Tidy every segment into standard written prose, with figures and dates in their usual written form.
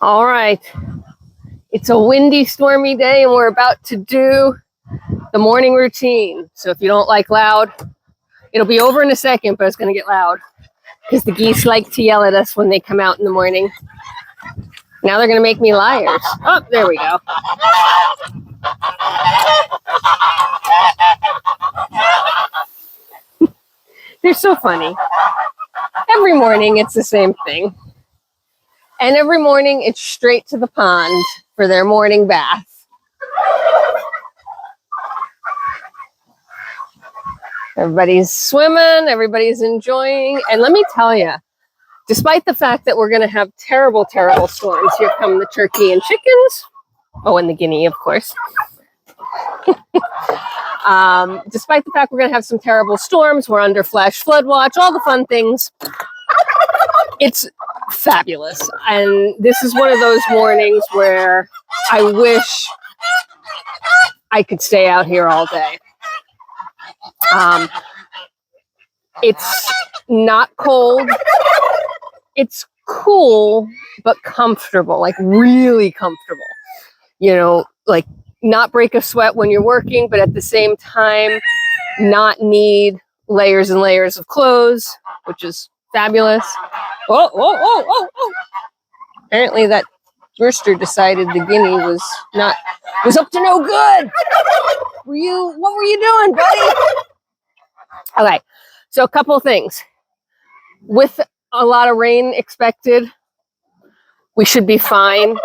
All right. It's a windy, stormy day, and we're about to do the morning routine. So if you don't like loud, it'll be over in a second, but it's going to get loud because the geese like to yell at us when they come out in the morning. Now they're going to make me liars. Oh, there we go. They're so funny. Every morning it's the same thing. And every morning it's straight to the pond for their morning bath. Everybody's swimming, everybody's enjoying. And let me tell you, despite the fact that we're going to have terrible, terrible storms, here come the turkey and chickens. Oh, and the guinea, of course. Despite the fact we're going to have some terrible storms, we're under flash flood watch, all the fun things. It's fabulous. And this is one of those mornings where I wish I could stay out here all day. It's not cold. It's cool, but comfortable, like really comfortable. You know, like not break a sweat when you're working, but at the same time, not need layers and layers of clothes, which is fabulous. Oh. Apparently that rooster decided the guinea was up to no good. What were you doing, buddy? Okay, so a couple of things. With a lot of rain expected, we should be fine.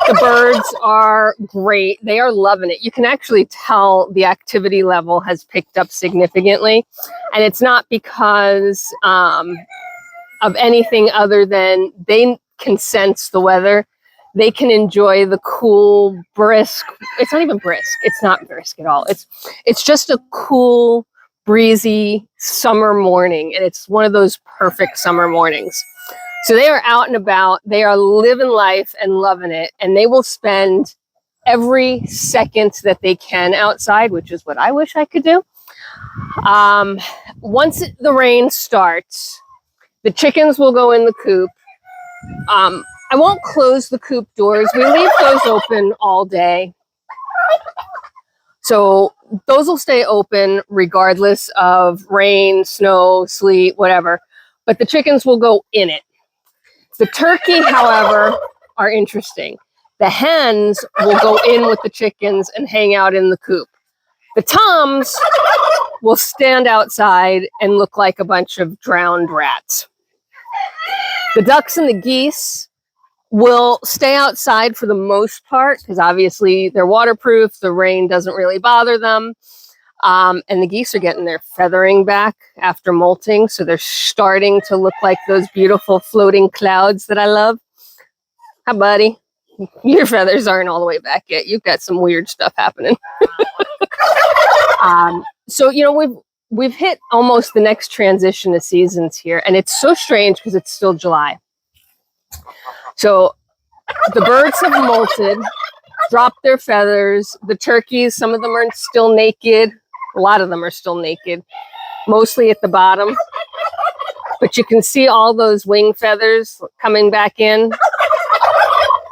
The birds are great. They are loving it. You can actually tell the activity level has picked up significantly. And it's not because of anything other than they can sense the weather. They can enjoy the cool, brisk. It's not even brisk. It's not brisk at all. It's just a cool, breezy summer morning. And it's one of those perfect summer mornings. So they are out and about. They are living life and loving it. And they will spend every second that they can outside, which is what I wish I could do. Once the rain starts, the chickens will go in the coop. I won't close the coop doors. We leave those open all day. So those will stay open regardless of rain, snow, sleet, whatever. But the chickens will go in it. The turkey, however, are interesting. The hens will go in with the chickens and hang out in the coop. The toms will stand outside and look like a bunch of drowned rats. The ducks and the geese will stay outside for the most part because obviously they're waterproof. The rain doesn't really bother them. And the geese are getting their feathering back after molting. So they're starting to look like those beautiful floating clouds that I love. Hi, buddy. Your feathers aren't all the way back yet. You've got some weird stuff happening. So, you know, we've hit almost the next transition of seasons here. And it's so strange because it's still July. So the birds have molted, dropped their feathers. The turkeys, some of them are still naked. A lot of them are still naked, mostly at the bottom. But you can see all those wing feathers coming back in.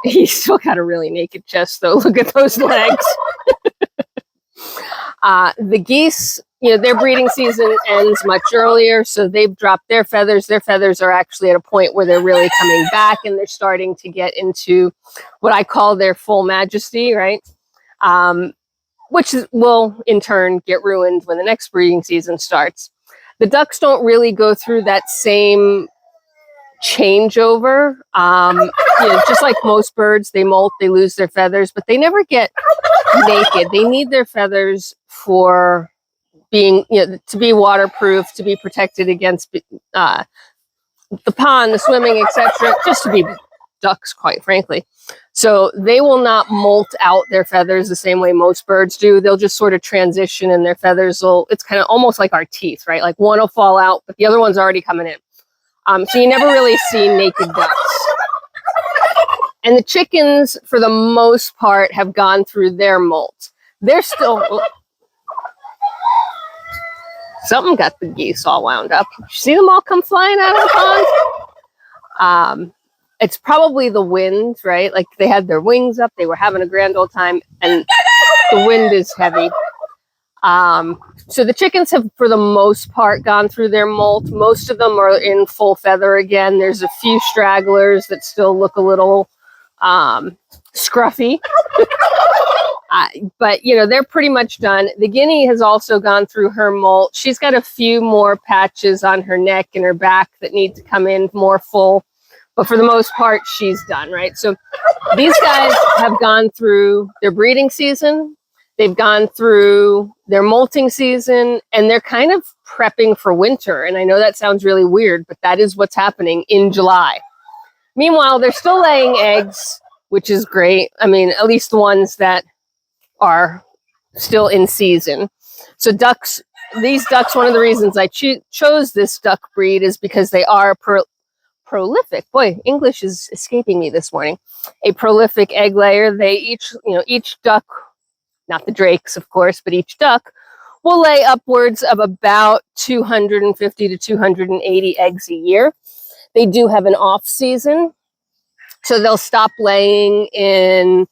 He's still got a really naked chest, though. Look at those legs. The geese, you know, their breeding season ends much earlier, so they've dropped their feathers. Their feathers are actually at a point where they're really coming back, and they're starting to get into what I call their full majesty, right? Which will, in turn, get ruined when the next breeding season starts. The ducks don't really go through that same changeover. You know, just like most birds, they molt, they lose their feathers, but they never get naked. They need their feathers for being, you know, to be waterproof, to be protected against the pond, the swimming, etc., just to be ducks, quite frankly. So they will not molt out their feathers the same way most birds do. They'll just sort of transition, and their feathers will, it's kind of almost like our teeth, right? Like one will fall out, but the other one's already coming in. So you never really see naked ducks. And the chickens, for the most part, have gone through their molt. They're still... Something got the geese all wound up. Did you see them all come flying out of the pond? it's probably the wind, right? Like they had their wings up, they were having a grand old time, and the wind is heavy. So the chickens have, for the most part, gone through their molt. Most of them are in full feather again. There's a few stragglers that still look a little scruffy. But, you know, they're pretty much done. The guinea has also gone through her molt. She's got a few more patches on her neck and her back that need to come in more full. But for the most part, she's done, right? So these guys have gone through their breeding season. They've gone through their molting season, and they're kind of prepping for winter. And I know that sounds really weird, but that is what's happening in July. Meanwhile, they're still laying eggs, which is great. I mean, at least the ones that are still in season. So ducks, these ducks, one of the reasons I chose this duck breed is because they are prolific. Boy, English is escaping me this morning. A prolific egg layer. They each, you know, each duck, not the drakes, of course, but each duck will lay upwards of about 250 to 280 eggs a year. They do have an off season, so they'll stop laying in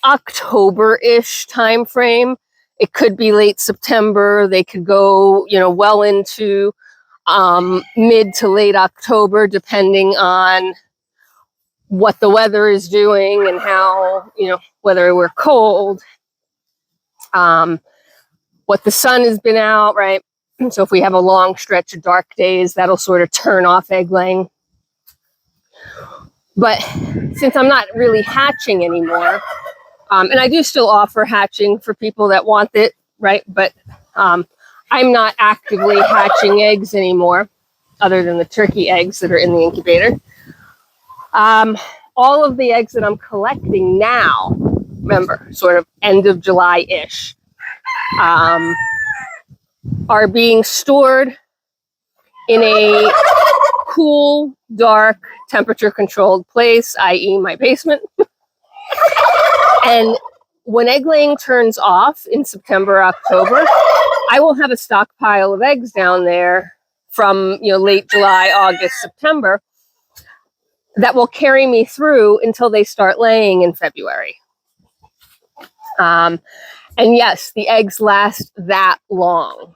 October-ish time frame. It could be late September. They could go, you know, well into mid to late October, depending on what the weather is doing and how, you know, whether we're cold, what the sun has been out, right? So if we have a long stretch of dark days, that'll sort of turn off egg laying. But since I'm not really hatching anymore, and I do still offer hatching for people that want it, right? But I'm not actively hatching eggs anymore, other than the turkey eggs that are in the incubator. All of the eggs that I'm collecting now, remember, sort of end of July-ish, are being stored in a cool, dark, temperature-controlled place, i.e. my basement. And when egg laying turns off in September, October, I will have a stockpile of eggs down there from, you know, late July, August, September that will carry me through until they start laying in February. And yes, the eggs last that long.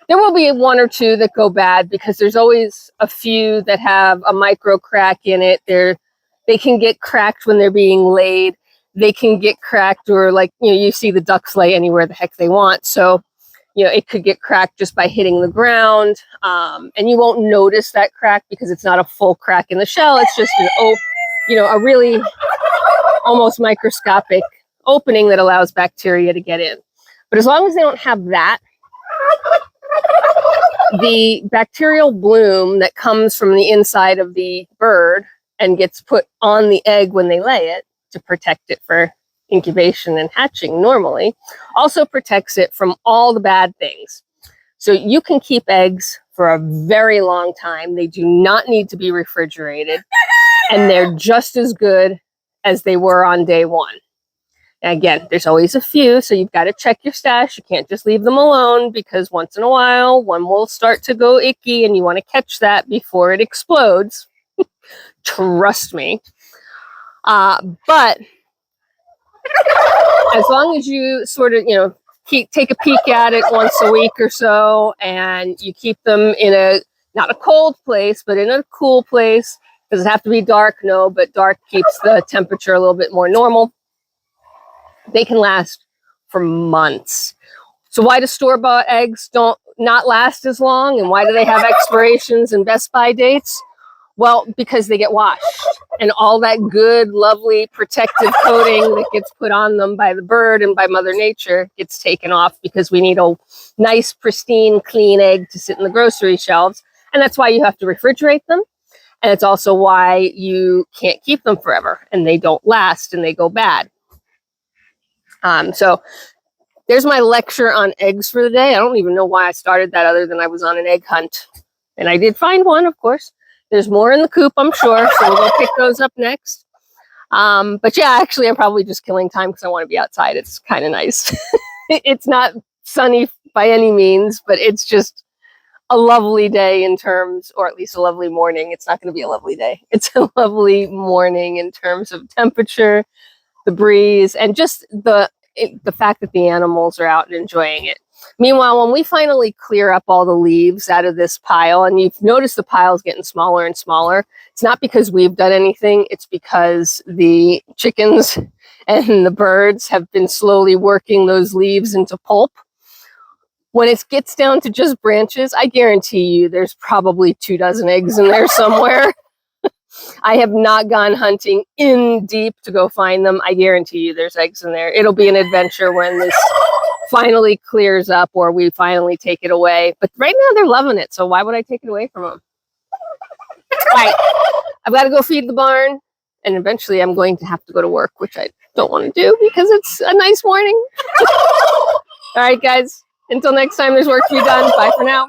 There will be one or two that go bad because there's always a few that have a micro crack in it. They can get cracked when they're being laid. They can get cracked, or like, you know, you see the ducks lay anywhere the heck they want. So, you know, it could get cracked just by hitting the ground. And you won't notice that crack because it's not a full crack in the shell. It's just a really almost microscopic opening that allows bacteria to get in. But as long as they don't have that, the bacterial bloom that comes from the inside of the bird and gets put on the egg when they lay it to protect it for incubation and hatching normally, also protects it from all the bad things. So you can keep eggs for a very long time. They do not need to be refrigerated, and they're just as good as they were on day one. And again, there's always a few, so you've got to check your stash. You can't just leave them alone because once in a while, one will start to go icky and you want to catch that before it explodes. Trust me. But as long as you sort of, you know, take a peek at it once a week or so, and you keep them in not a cold place, but in a cool place. Does it have to be dark? No, but dark keeps the temperature a little bit more normal. They can last for months. So why do store-bought eggs not last as long, and why do they have expirations and best by dates? Well, because they get washed, and all that good, lovely protective coating that gets put on them by the bird and by Mother Nature gets taken off because we need a nice, pristine, clean egg to sit in the grocery shelves. And that's why you have to refrigerate them. And it's also why you can't keep them forever, and they don't last and they go bad. So there's my lecture on eggs for the day. I don't even know why I started that other than I was on an egg hunt. And I did find one, of course. There's more in the coop, I'm sure, so we'll go pick those up next. But yeah, actually, I'm probably just killing time because I want to be outside. It's kind of nice. It's not sunny by any means, but it's just a lovely day in terms, or at least a lovely morning. It's not going to be a lovely day. It's a lovely morning in terms of temperature, the breeze, and just the fact that the animals are out and enjoying it. Meanwhile, when we finally clear up all the leaves out of this pile, and you've noticed the pile's getting smaller and smaller, it's not because we've done anything, it's because the chickens and the birds have been slowly working those leaves into pulp. When it gets down to just branches, I guarantee you there's probably 24 eggs in there somewhere. I have not gone hunting in deep to go find them. I guarantee you there's eggs in there. It'll be an adventure when this finally clears up or we finally take it away. But right now they're loving it, so why would I take it away from them? All right, I've got to go feed the barn, and eventually I'm going to have to go to work, which I don't want to do because it's a nice morning. All right, guys. Until next time, there's work to be done. Bye for now.